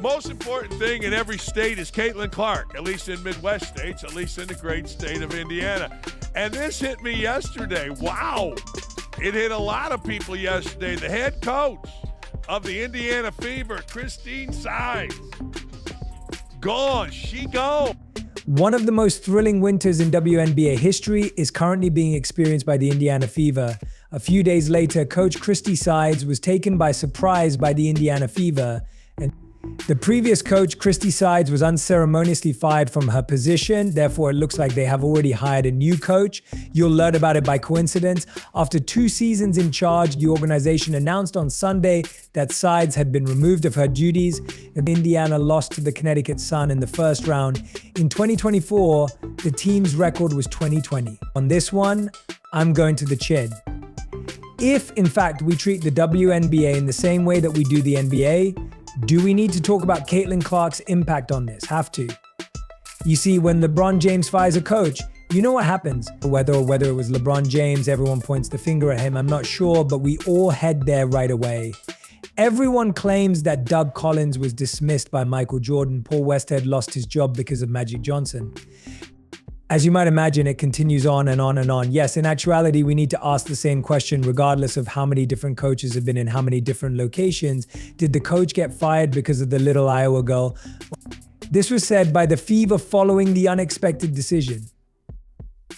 Most important thing in every state is Caitlin Clark, at least in Midwest states, at least in the great state of Indiana. And this hit me yesterday. Wow. It hit a lot of people yesterday. The head coach of the Indiana Fever, Christine Sides, gone. She gone. One of the most thrilling winters in WNBA history is currently being experienced by the Indiana Fever. A few days later, Coach Christy Sides was taken by surprise by the Indiana Fever. And the previous coach, Christy Sides, was unceremoniously fired from her position. Therefore, it looks like they have already hired a new coach. You'll learn about it by coincidence. After 2 seasons in charge, the organization announced on Sunday that Sides had been removed of her duties. Indiana lost to the Connecticut Sun in the first round. In 2024, the team's record was 20-20. On this one, I'm going to the chin. If, in fact, we treat the WNBA in the same way that we do the NBA, do we need to talk about Caitlin Clark's impact on this? Have to. You see, when LeBron James fires a coach, you know what happens. Whether it was LeBron James, everyone points the finger at him, I'm not sure, but we all head there right away. Everyone claims that Doug Collins was dismissed by Michael Jordan. Paul Westhead lost his job because of Magic Johnson. As you might imagine, it continues on and on and on. Yes, in actuality, we need to ask the same question regardless of how many different coaches have been in how many different locations. Did the coach get fired because of the little Iowa girl? This was said by the Fever following the unexpected decision.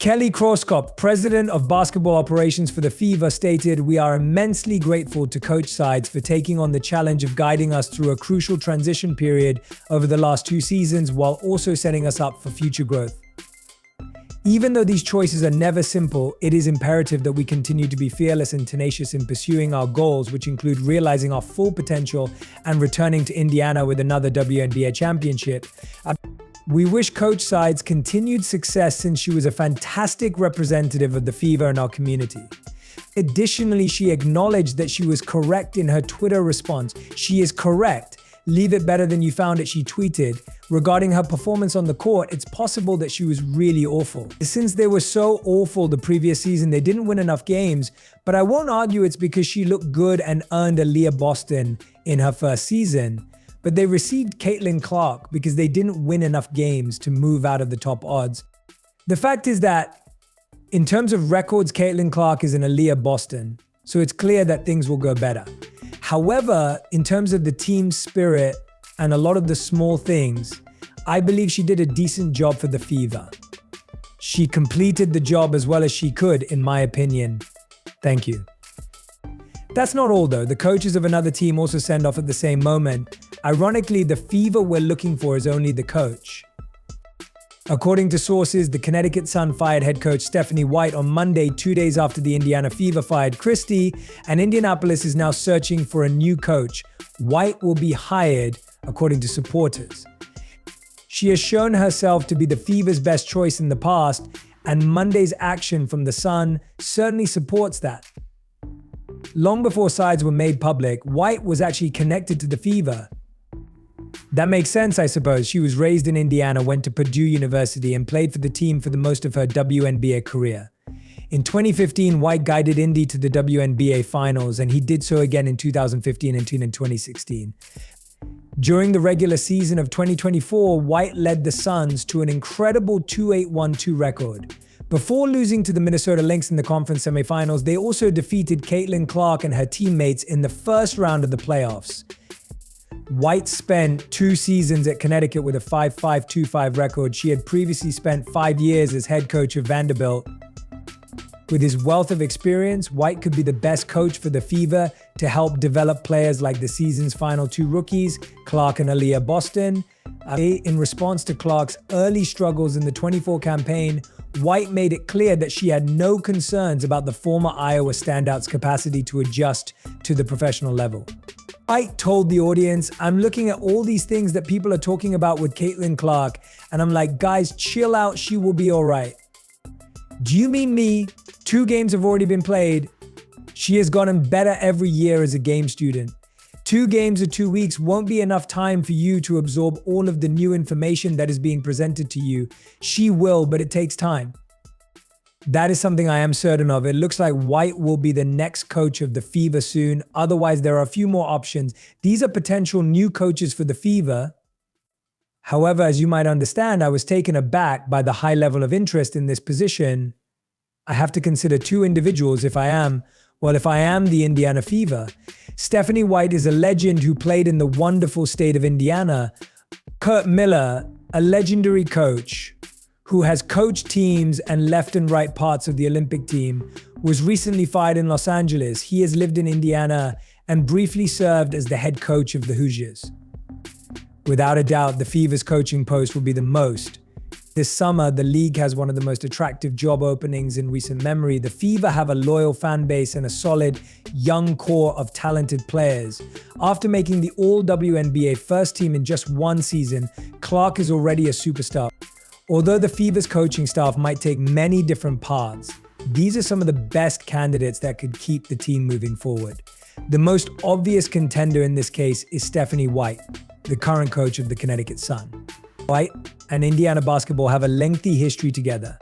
Kelly Krauskopf, president of basketball operations for the Fever, stated, "We are immensely grateful to Coach Sides for taking on the challenge of guiding us through a crucial transition period over the last 2 seasons while also setting us up for future growth. Even though these choices are never simple, it is imperative that we continue to be fearless and tenacious in pursuing our goals, which include realizing our full potential and returning to Indiana with another WNBA championship. We wish Coach Sides continued success since she was a fantastic representative of the Fever in our community." Additionally, she acknowledged that she was correct in her Twitter response. "She is correct. Leave it better than you found it," she tweeted. Regarding her performance on the court, it's possible that she was really awful. Since they were so awful the previous season, they didn't win enough games, but I won't argue it's because she looked good and earned a Leah Boston in her first season. But they received Caitlin Clark because they didn't win enough games to move out of the top odds. The fact is that, in terms of records, Caitlin Clark is an Aaliyah Boston, so it's clear that things will go better. However, in terms of the team spirit and a lot of the small things, I believe she did a decent job for the Fever. She completed the job as well as she could, in my opinion. Thank you. That's not all though. The coaches of another team also send off at the same moment. Ironically, the Fever we're looking for is only the coach. According to sources, the Connecticut Sun fired head coach Stephanie White on Monday, 2 days after the Indiana Fever fired Christie, and Indianapolis is now searching for a new coach. White will be hired, according to supporters. She has shown herself to be the Fever's best choice in the past, and Monday's action from the Sun certainly supports that. Long before sides were made public, White was actually connected to the Fever. That makes sense, I suppose. She was raised in Indiana, went to Purdue University, and played for the team for the most of her WNBA career. In 2015, White guided Indy to the WNBA Finals, and he did so again in 2015 and 2016. During the regular season of 2024, White led the Suns to an incredible 2-8-1-2 record. Before losing to the Minnesota Lynx in the conference semifinals, they also defeated Caitlin Clark and her teammates in the first round of the playoffs. White spent 2 seasons at Connecticut with a 5-5-2-5 record. She had previously spent 5 years as head coach of Vanderbilt. With his wealth of experience, White could be the best coach for the Fever to help develop players like the season's final 2 rookies, Clark and Aaliyah Boston. In response to Clark's early struggles in the 24 campaign, White made it clear that she had no concerns about the former Iowa standout's capacity to adjust to the professional level. White told the audience, "I'm looking at all these things that people are talking about with Caitlin Clark, and I'm like, guys, chill out, she will be all right." Do you mean me? 2 games have already been played. She has gotten better every year as a game student. 2 games or 2 weeks won't be enough time for you to absorb all of the new information that is being presented to you. She will, but it takes time. That is something I am certain of. It looks like White will be the next coach of the Fever soon. Otherwise, there are a few more options. These are potential new coaches for the Fever. However, as you might understand, I was taken aback by the high level of interest in this position. I have to consider two individuals if I am the Indiana Fever. Stephanie White is a legend who played in the wonderful state of Indiana. Curt Miller, a legendary coach who has coached teams and left and right parts of the Olympic team, was recently fired in Los Angeles. He has lived in Indiana and briefly served as the head coach of the Hoosiers. Without a doubt, the Fever's coaching post will be the most. This summer, the league has one of the most attractive job openings in recent memory. The Fever have a loyal fan base and a solid, young core of talented players. After making the All-WNBA first team in just one season, Clark is already a superstar. Although the Fever's coaching staff might take many different paths, these are some of the best candidates that could keep the team moving forward. The most obvious contender in this case is Stephanie White, the current coach of the Connecticut Sun. White and Indiana basketball have a lengthy history together.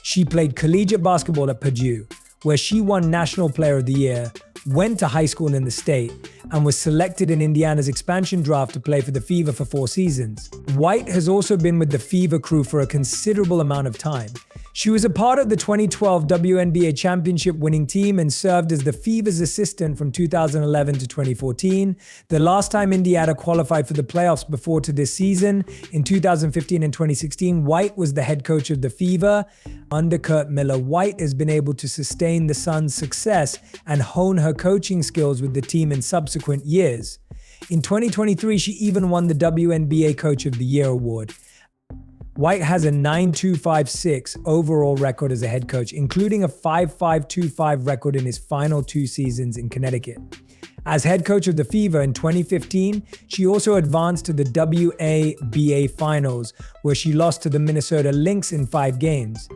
She played collegiate basketball at Purdue, where she won National Player of the Year, went to high school in the state, and was selected in Indiana's expansion draft to play for the Fever for 4 seasons. White has also been with the Fever crew for a considerable amount of time. She was a part of the 2012 WNBA championship winning team and served as the Fever's assistant from 2011 to 2014. The last time Indiana qualified for the playoffs before to this season, in 2015 and 2016, White was the head coach of the Fever. Under Curt Miller, White has been able to sustain the Suns' success and hone her coaching skills with the team in subsequent years. In 2023, she even won the WNBA Coach of the Year award. White has a 9.256 overall record as a head coach, including a 5.525 record in his final 2 seasons in Connecticut. As head coach of the Fever in 2015, she also advanced to the WNBA Finals, where she lost to the Minnesota Lynx in 5 games.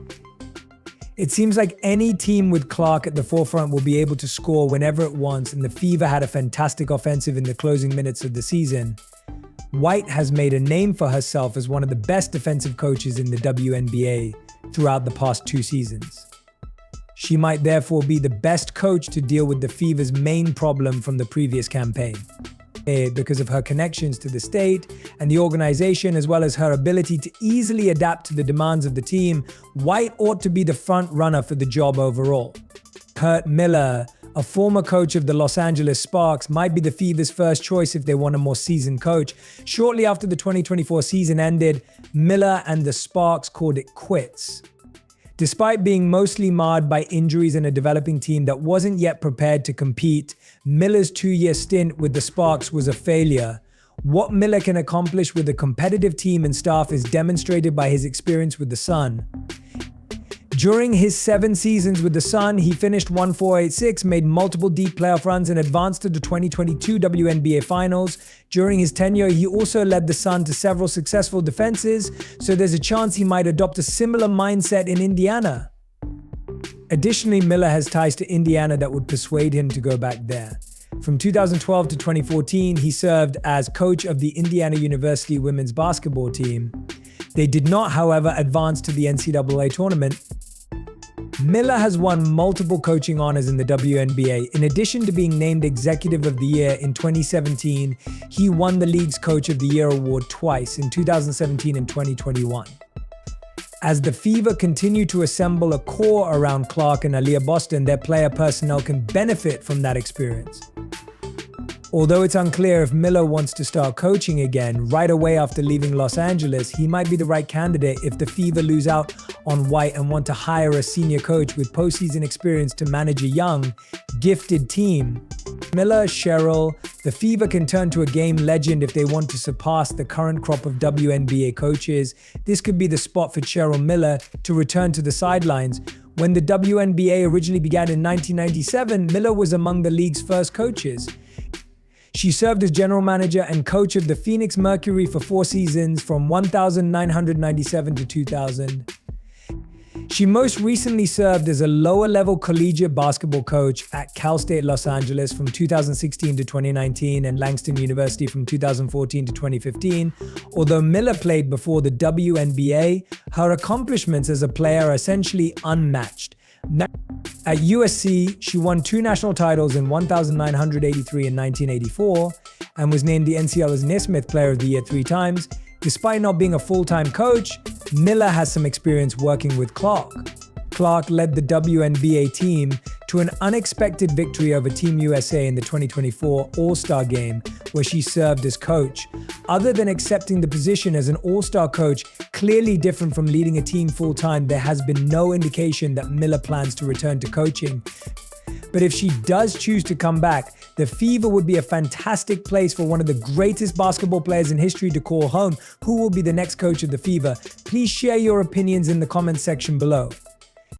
It seems like any team with Clark at the forefront will be able to score whenever it wants, and the Fever had a fantastic offensive in the closing minutes of the season. White has made a name for herself as one of the best defensive coaches in the WNBA throughout the past 2 seasons. She might therefore be the best coach to deal with the Fever's main problem from the previous campaign. Because of her connections to the state and the organization, as well as her ability to easily adapt to the demands of the team, White ought to be the front runner for the job overall. Curt Miller, a former coach of the Los Angeles Sparks, might be the Fever's first choice if they want a more seasoned coach. Shortly after the 2024 season ended, Miller and the Sparks called it quits. Despite being mostly marred by injuries and a developing team that wasn't yet prepared to compete, Miller's 2-year stint with the Sparks was a failure. What Miller can accomplish with a competitive team and staff is demonstrated by his experience with the Sun. During his 7 seasons with the Sun, he finished 1-4-8-6, made multiple deep playoff runs, and advanced to the 2022 WNBA Finals. During his tenure, he also led the Sun to several successful defenses, so there's a chance he might adopt a similar mindset in Indiana. Additionally, Miller has ties to Indiana that would persuade him to go back there. From 2012 to 2014, he served as coach of the Indiana University women's basketball team. They did not, however, advance to the NCAA tournament. Miller has won multiple coaching honors in the WNBA. In addition to being named Executive of the Year in 2017, he won the league's Coach of the Year award twice, in 2017 and 2021. As the Fever continue to assemble a core around Clark and Aaliyah Boston, their player personnel can benefit from that experience. Although it's unclear if Miller wants to start coaching again right away after leaving Los Angeles, he might be the right candidate if the Fever lose out on White and want to hire a senior coach with postseason experience to manage a young, gifted team. Miller, Cheryl, the Fever can turn to a game legend if they want to surpass the current crop of WNBA coaches. This could be the spot for Cheryl Miller to return to the sidelines. When the WNBA originally began in 1997, Miller was among the league's first coaches. She served as general manager and coach of the Phoenix Mercury for 4 seasons, from 1997 to 2000. She most recently served as a lower-level collegiate basketball coach at Cal State Los Angeles from 2016 to 2019 and Langston University from 2014 to 2015. Although Miller played before the WNBA, her accomplishments as a player are essentially unmatched. At USC, she won 2 national titles in 1983 and 1984 and was named the NCAA's Naismith Player of the Year 3 times. Despite not being a full-time coach, Miller has some experience working with Clark. Clark led the WNBA team to an unexpected victory over Team USA in the 2024 All-Star Game, where she served as coach. Other than accepting the position as an All-Star coach, clearly different from leading a team full-time, there has been no indication that Miller plans to return to coaching. But if she does choose to come back, the Fever would be a fantastic place for one of the greatest basketball players in history to call home. Who will be the next coach of the Fever? Please share your opinions in the comments section below.